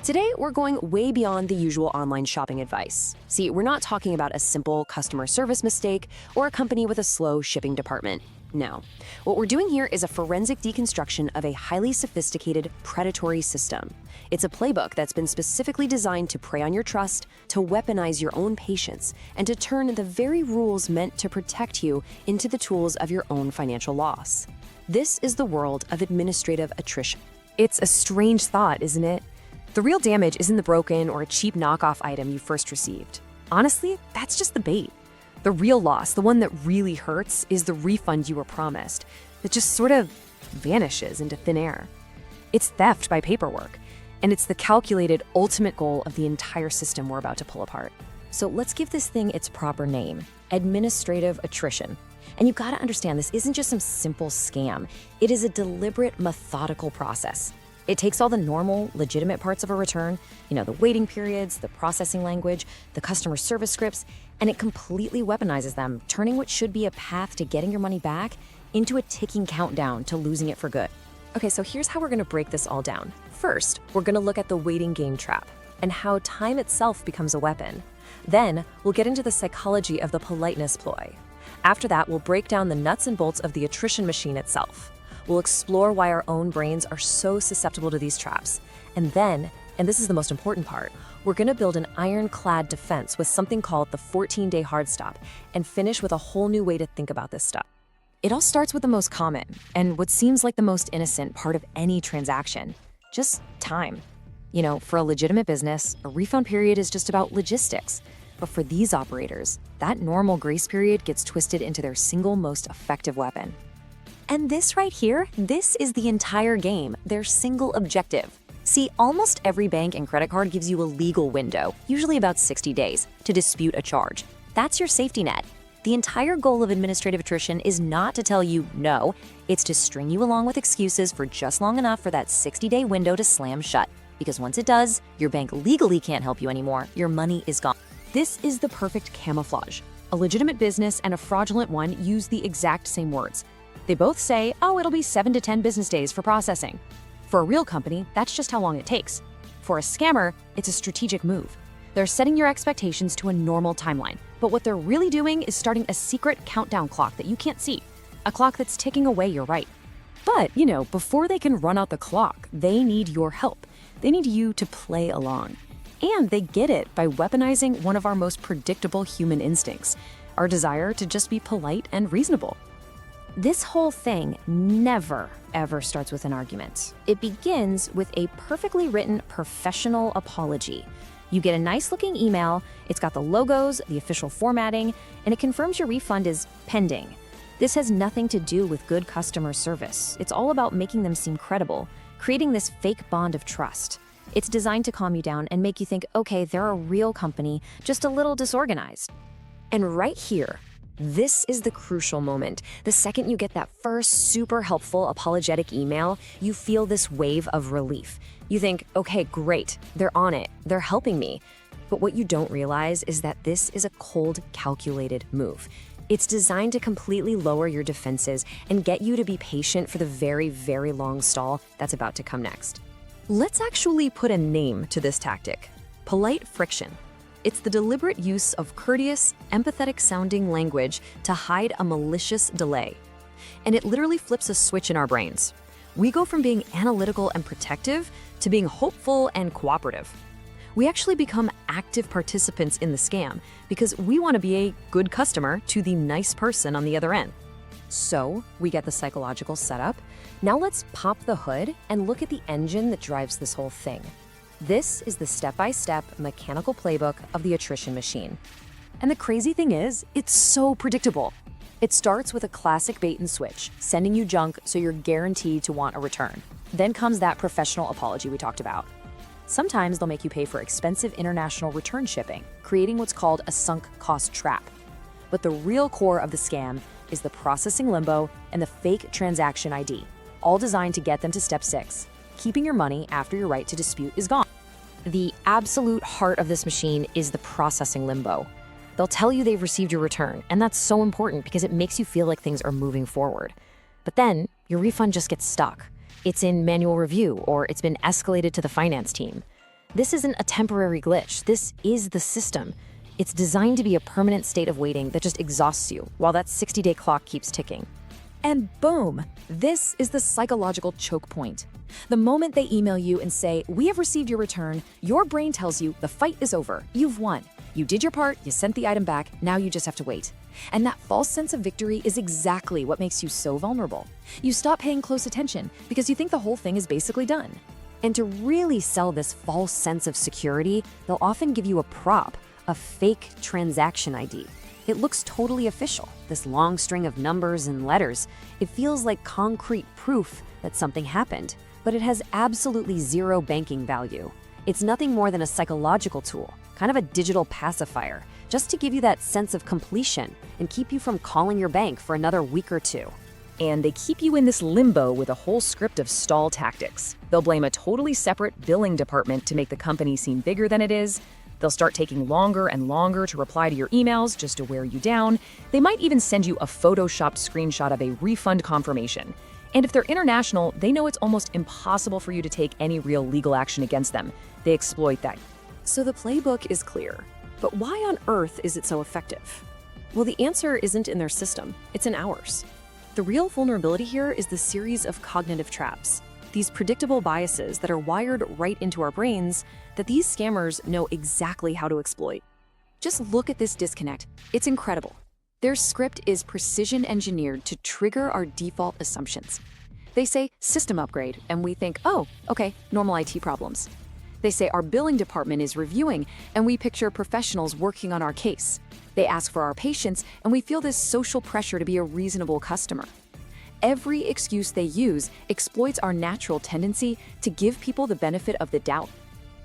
Today, we're going way beyond the usual online shopping advice. See, we're not talking about a simple customer service mistake or a company with a slow shipping department. No. What we're doing here is a forensic deconstruction of a highly sophisticated predatory system. It's a playbook that's been specifically designed to prey on your trust, to weaponize your own patience, and to turn the very rules meant to protect you into the tools of your own financial loss. This is the world of administrative attrition. It's a strange thought, isn't it? The real damage isn't the broken or a cheap knockoff item you first received. Honestly, that's just the bait. The real loss, the one that really hurts, is the refund you were promised, that just sort of vanishes into thin air. It's theft by paperwork, and it's the calculated ultimate goal of the entire system we're about to pull apart. So let's give this thing its proper name: administrative attrition. And you've got to understand, this isn't just some simple scam. It is a deliberate, methodical process. It takes all the normal, legitimate parts of a return, the waiting periods, the processing language, the customer service scripts, and it completely weaponizes them, turning what should be a path to getting your money back into a ticking countdown to losing it for good. Okay, so here's how we're going to break this all down. First, we're going to look at the waiting game trap and how time itself becomes a weapon. Then, we'll get into the psychology of the politeness ploy. After that, we'll break down the nuts and bolts of the attrition machine itself. We'll explore why our own brains are so susceptible to these traps. And then, and this is the most important part, we're going to build an ironclad defense with something called the 14-day hard stop and finish with a whole new way to think about this stuff. It all starts with the most common and what seems like the most innocent part of any transaction: just time. For a legitimate business, a refund period is just about logistics. But for these operators, that normal grace period gets twisted into their single most effective weapon. And this right here, this is the entire game, their single objective. See, almost every bank and credit card gives you a legal window, usually about 60 days, to dispute a charge. That's your safety net. The entire goal of administrative attrition is not to tell you no, it's to string you along with excuses for just long enough for that 60-day window to slam shut. Because once it does, your bank legally can't help you anymore, your money is gone. This is the perfect camouflage. A legitimate business and a fraudulent one use the exact same words. They both say, oh, it'll be 7 to 10 business days for processing. For a real company, that's just how long it takes. For a scammer, it's a strategic move. They're setting your expectations to a normal timeline, but what they're really doing is starting a secret countdown clock that you can't see, a clock that's ticking away your right. But, before they can run out the clock, they need your help. They need you to play along. And they get it by weaponizing one of our most predictable human instincts, our desire to just be polite and reasonable. This whole thing never, ever starts with an argument. It begins with a perfectly written professional apology. You get a nice-looking email, it's got the logos, the official formatting, and it confirms your refund is pending. This has nothing to do with good customer service. It's all about making them seem credible, creating this fake bond of trust. It's designed to calm you down and make you think, okay, they're a real company, just a little disorganized. And right here, this is the crucial moment. The second you get that first super helpful apologetic email, you feel this wave of relief. You think, okay, great, they're on it, they're helping me. But what you don't realize is that this is a cold, calculated move. It's designed to completely lower your defenses and get you to be patient for the very, very long stall that's about to come next. Let's actually put a name to this tactic: polite friction. It's the deliberate use of courteous, empathetic-sounding language to hide a malicious delay. And it literally flips a switch in our brains. We go from being analytical and protective to being hopeful and cooperative. We actually become active participants in the scam because we want to be a good customer to the nice person on the other end. So we get the psychological setup. Now let's pop the hood and look at the engine that drives this whole thing. This is the step-by-step mechanical playbook of the attrition machine. And the crazy thing is, it's so predictable. It starts with a classic bait and switch, sending you junk so you're guaranteed to want a return. Then comes that professional apology we talked about. Sometimes they'll make you pay for expensive international return shipping, creating what's called a sunk cost trap. But the real core of the scam is the processing limbo and the fake transaction ID, all designed to get them to step 6, keeping your money after your right to dispute is gone. The absolute heart of this machine is the processing limbo. They'll tell you they've received your return, and that's so important because it makes you feel like things are moving forward. But then, your refund just gets stuck. It's in manual review, or it's been escalated to the finance team. This isn't a temporary glitch. This is the system. It's designed to be a permanent state of waiting that just exhausts you while that 60-day clock keeps ticking. And boom, this is the psychological choke point. The moment they email you and say, "We have received your return," your brain tells you the fight is over. You've won. You did your part, you sent the item back, now you just have to wait. And that false sense of victory is exactly what makes you so vulnerable. You stop paying close attention because you think the whole thing is basically done. And to really sell this false sense of security, they'll often give you a prop, a fake transaction ID. It looks totally official, this long string of numbers and letters. It feels like concrete proof that something happened, but it has absolutely zero banking value. It's nothing more than a psychological tool, kind of a digital pacifier, just to give you that sense of completion and keep you from calling your bank for another week or two. And they keep you in this limbo with a whole script of stall tactics. They'll blame a totally separate billing department to make the company seem bigger than it is. They'll start taking longer and longer to reply to your emails just to wear you down. They might even send you a photoshopped screenshot of a refund confirmation. And if they're international, they know it's almost impossible for you to take any real legal action against them. They exploit that. So the playbook is clear. But why on earth is it so effective? Well, the answer isn't in their system, it's in ours. The real vulnerability here is the series of cognitive traps, these predictable biases that are wired right into our brains that these scammers know exactly how to exploit. Just look at this disconnect. It's incredible. Their script is precision engineered to trigger our default assumptions. They say system upgrade, and we think, oh, okay, normal IT problems. They say our billing department is reviewing, and we picture professionals working on our case. They ask for our patience, and we feel this social pressure to be a reasonable customer. Every excuse they use exploits our natural tendency to give people the benefit of the doubt.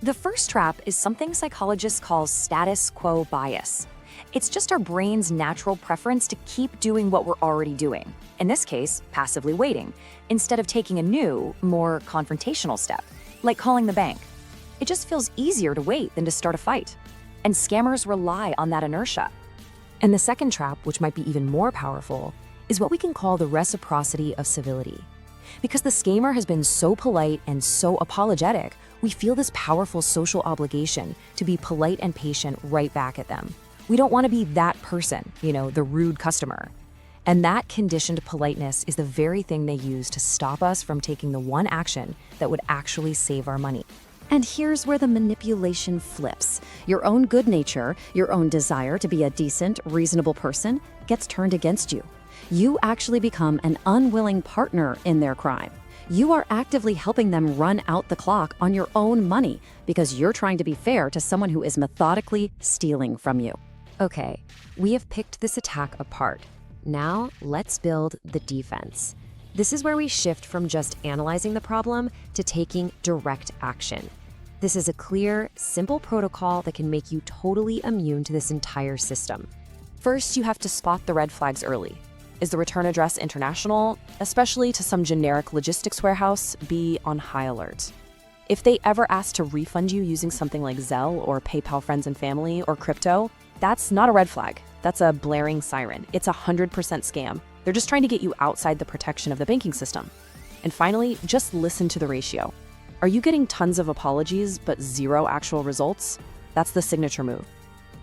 The first trap is something psychologists call status quo bias. It's just our brain's natural preference to keep doing what we're already doing, in this case, passively waiting, instead of taking a new, more confrontational step, like calling the bank. It just feels easier to wait than to start a fight. And scammers rely on that inertia. And the second trap, which might be even more powerful, is what we can call the reciprocity of civility. Because the scammer has been so polite and so apologetic, we feel this powerful social obligation to be polite and patient right back at them. We don't want to be that person, the rude customer. And that conditioned politeness is the very thing they use to stop us from taking the one action that would actually save our money. And here's where the manipulation flips. Your own good nature, your own desire to be a decent, reasonable person gets turned against you. You actually become an unwilling partner in their crime. You are actively helping them run out the clock on your own money because you're trying to be fair to someone who is methodically stealing from you. Okay, we have picked this attack apart. Now let's build the defense. This is where we shift from just analyzing the problem to taking direct action. This is a clear, simple protocol that can make you totally immune to this entire system. First, you have to spot the red flags early. Is the return address international, especially to some generic logistics warehouse? Be on high alert. If they ever ask to refund you using something like Zelle or PayPal Friends and Family or crypto, that's not a red flag. That's a blaring siren. It's 100% scam. They're just trying to get you outside the protection of the banking system. And finally, just listen to the ratio. Are you getting tons of apologies but zero actual results? That's the signature move.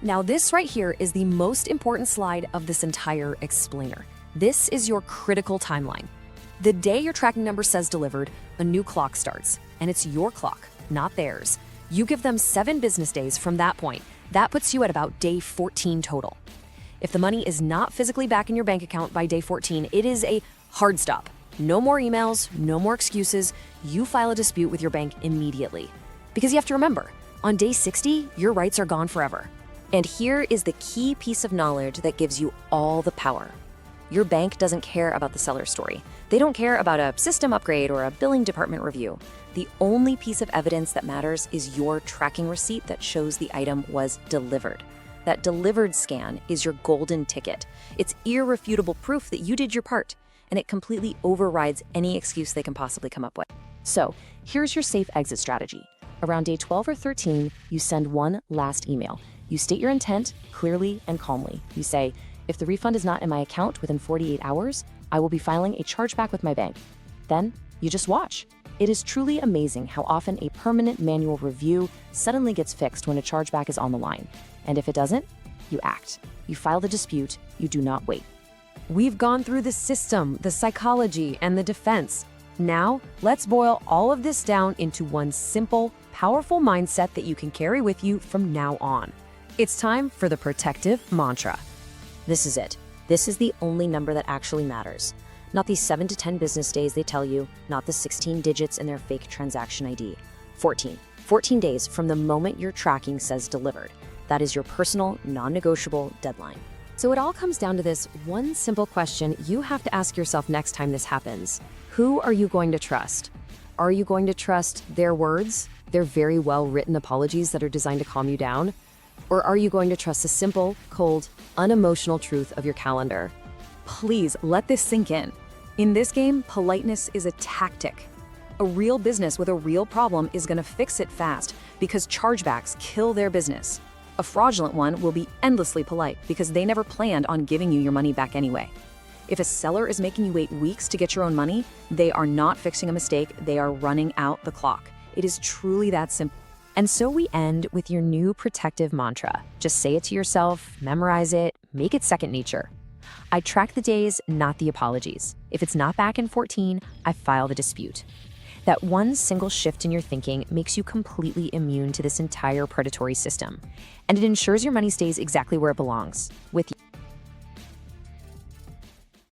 Now this right here is the most important slide of this entire explainer. This is your critical timeline. The day your tracking number says delivered, a new clock starts, and it's your clock, not theirs. You give them 7 business days from that point. That puts you at about day 14 total. If the money is not physically back in your bank account by day 14, it is a hard stop. No more emails, no more excuses. You file a dispute with your bank immediately. Because you have to remember, on day 60, your rights are gone forever. And here is the key piece of knowledge that gives you all the power. Your bank doesn't care about the seller's story. They don't care about a system upgrade or a billing department review. The only piece of evidence that matters is your tracking receipt that shows the item was delivered. That delivered scan is your golden ticket. It's irrefutable proof that you did your part, and it completely overrides any excuse they can possibly come up with. So here's your safe exit strategy. Around day 12 or 13, you send one last email. You state your intent clearly and calmly. You say, if the refund is not in my account within 48 hours, I will be filing a chargeback with my bank. Then you just watch. It is truly amazing how often a permanent manual review suddenly gets fixed when a chargeback is on the line. And if it doesn't, you act. You file the dispute, you do not wait. We've gone through the system, the psychology, and the defense. Now, let's boil all of this down into one simple, powerful mindset that you can carry with you from now on. It's time for the protective mantra. This is it. This is the only number that actually matters. Not the 7 to 10 business days they tell you, not the 16 digits in their fake transaction ID. 14. 14 days from the moment your tracking says delivered. That is your personal, non-negotiable deadline. So it all comes down to this one simple question you have to ask yourself next time this happens. Who are you going to trust? Are you going to trust their words, their very well-written apologies that are designed to calm you down? Or are you going to trust the simple, cold, unemotional truth of your calendar? Please let this sink in. In this game, politeness is a tactic. A real business with a real problem is going to fix it fast because chargebacks kill their business. A fraudulent one will be endlessly polite because they never planned on giving you your money back anyway. If a seller is making you wait weeks to get your own money, they are not fixing a mistake, they are running out the clock. It is truly that simple. And so we end with your new protective mantra. Just say it to yourself, memorize it, make it second nature. I track the days, not the apologies. If it's not back in 14, I file the dispute. That one single shift in your thinking makes you completely immune to this entire predatory system. And it ensures your money stays exactly where it belongs, with you.